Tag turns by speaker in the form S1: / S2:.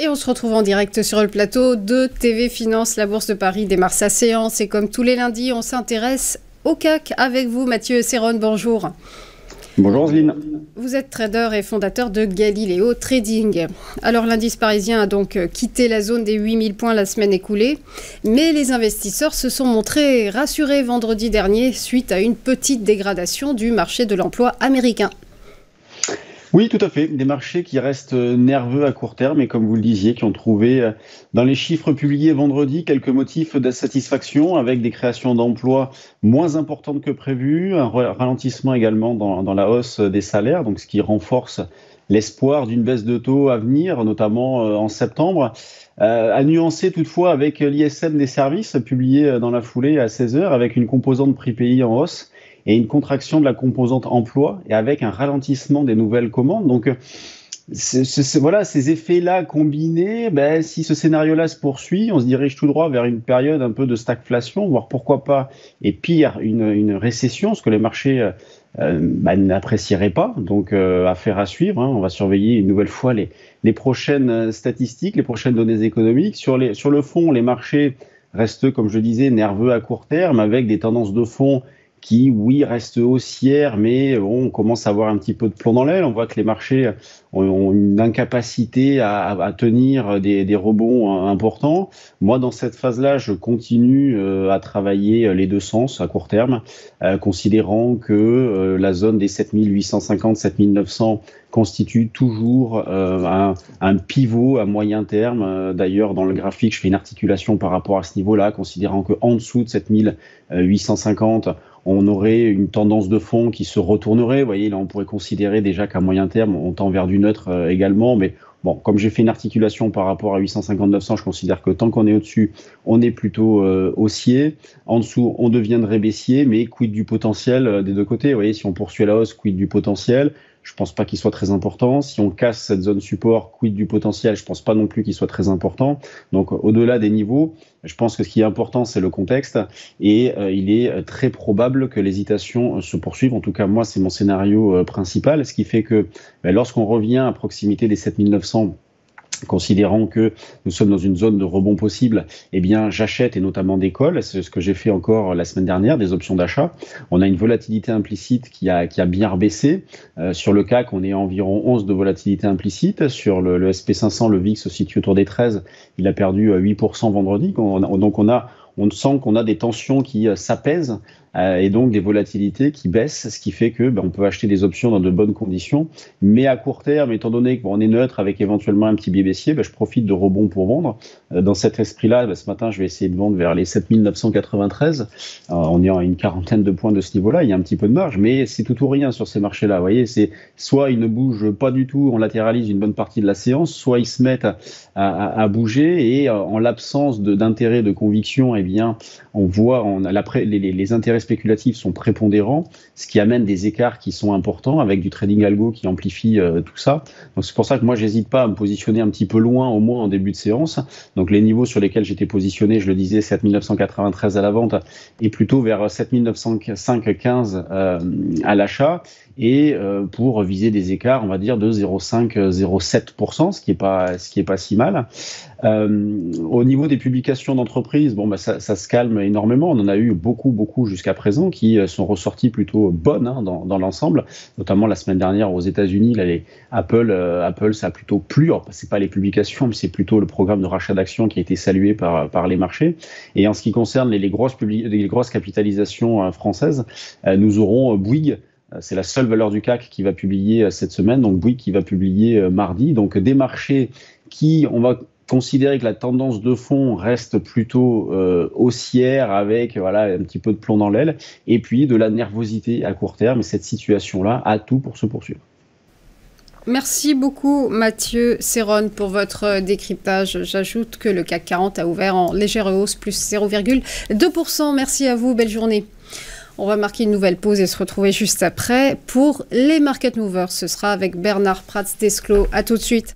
S1: Et on se retrouve en direct sur le plateau de TV Finance. La Bourse de Paris démarre sa séance et comme tous les lundis, on s'intéresse au CAC avec vous, Mathieu Serron. Bonjour.
S2: Bonjour Roselyne.
S1: Vous êtes trader et fondateur de Galileo Trading. Alors l'indice parisien a donc quitté la zone des 8000 points la semaine écoulée, mais les investisseurs se sont montrés rassurés vendredi dernier suite à une petite dégradation du marché de l'emploi américain.
S2: Oui, tout à fait. Des marchés qui restent nerveux à court terme et comme vous le disiez, qui ont trouvé dans les chiffres publiés vendredi quelques motifs d'insatisfaction avec des créations d'emplois moins importantes que prévu, un ralentissement également dans la hausse des salaires, donc ce qui renforce l'espoir d'une baisse de taux à venir, notamment en septembre. À nuancer toutefois avec l'ISM des services publié dans la foulée à 16 heures avec une composante prix pays en hausse et une contraction de la composante emploi et avec un ralentissement des nouvelles commandes. Donc, voilà, ces effets-là combinés, si ce scénario-là se poursuit, on se dirige tout droit vers une période un peu de stagflation, voire pourquoi pas, et pire, une récession, ce que les marchés n'apprécieraient pas. Donc, affaire à suivre. On va surveiller une nouvelle fois les prochaines statistiques, les prochaines données économiques. Sur le fond, les marchés restent, comme je disais, nerveux à court terme, avec des tendances de fond qui, oui, reste haussière, mais on commence à avoir un petit peu de plomb dans l'aile. On voit que les marchés ont une incapacité à tenir des rebonds importants. Moi, dans cette phase-là, je continue à travailler les deux sens à court terme, considérant que la zone des 7850, 7900 constitue toujours un pivot à moyen terme. D'ailleurs, dans le graphique, je fais une articulation par rapport à ce niveau-là, considérant qu'en dessous de 7850, on aurait une tendance de fond qui se retournerait. Vous voyez, là, on pourrait considérer déjà qu'à moyen terme, on tend vers du neutre également. Mais bon, comme j'ai fait une articulation par rapport à 850-900, je considère que tant qu'on est au-dessus, on est plutôt haussier. En dessous, on deviendrait baissier, mais quid du potentiel des deux côtés. Vous voyez, si on poursuit à la hausse, quid du potentiel? Je pense pas qu'il soit très important. Si on casse cette zone support, quid du potentiel? Je pense pas non plus qu'il soit très important. Donc, au-delà des niveaux, je pense que ce qui est important, c'est le contexte. Et il est très probable que l'hésitation se poursuive. En tout cas, moi, c'est mon scénario principal. Ce qui fait que lorsqu'on revient à proximité des 7900, considérant que nous sommes dans une zone de rebond possible, eh bien, j'achète et notamment des calls. C'est ce que j'ai fait encore la semaine dernière, des options d'achat. On a une volatilité implicite qui a bien rebaissé. Sur le CAC, on est à environ 11 de volatilité implicite. Sur le SP500, le VIX se situe autour des 13. Il a perdu 8% vendredi. Donc, on sent qu'on a des tensions qui s'apaisent et donc des volatilités qui baissent, ce qui fait que on peut acheter des options dans de bonnes conditions. Mais à court terme, étant donné qu'on est neutre avec éventuellement un petit biais baissier, je profite de rebond pour vendre. Dans cet esprit-là, ce matin, je vais essayer de vendre vers les 7993. On est à une quarantaine de points de ce niveau-là. Il y a un petit peu de marge, mais c'est tout ou rien sur ces marchés-là. Vous voyez, c'est soit ils ne bougent pas du tout, on latéralise une bonne partie de la séance, soit ils se mettent à bouger et en l'absence d'intérêt, de conviction, eh bien, on voit les intérêts spéculatifs sont prépondérants, ce qui amène des écarts qui sont importants avec du trading algo qui amplifie tout ça. Donc c'est pour ça que moi j'hésite pas à me positionner un petit peu loin au moins en début de séance. Donc les niveaux sur lesquels j'étais positionné, je le disais, 7993 à la vente et plutôt vers 7905-15 à l'achat et pour viser des écarts, on va dire de 0,5-0,7%, ce qui est pas si mal. Au niveau des publications d'entreprises, ça se calme énormément. On en a eu beaucoup jusqu'à présent qui sont ressorties plutôt bonnes dans l'ensemble, notamment la semaine dernière aux États-Unis. Apple, ça a plutôt plu. Alors, c'est pas les publications, mais c'est plutôt le programme de rachat d'actions qui a été salué par les marchés. Et en ce qui concerne les grosses capitalisations françaises, nous aurons Bouygues. C'est la seule valeur du CAC qui va publier cette semaine, donc Bouygues qui va publier mardi. Donc des marchés on va considérer que la tendance de fond reste plutôt haussière avec un petit peu de plomb dans l'aile et puis de la nervosité à court terme. Et cette situation-là a tout pour se poursuivre.
S1: Merci beaucoup Mathieu Serron pour votre décryptage. J'ajoute que le CAC 40 a ouvert en légère hausse, plus 0,2%. Merci à vous, belle journée. On va marquer une nouvelle pause et se retrouver juste après pour les Market Movers. Ce sera avec Bernard Prats-Desclaux. À tout de suite.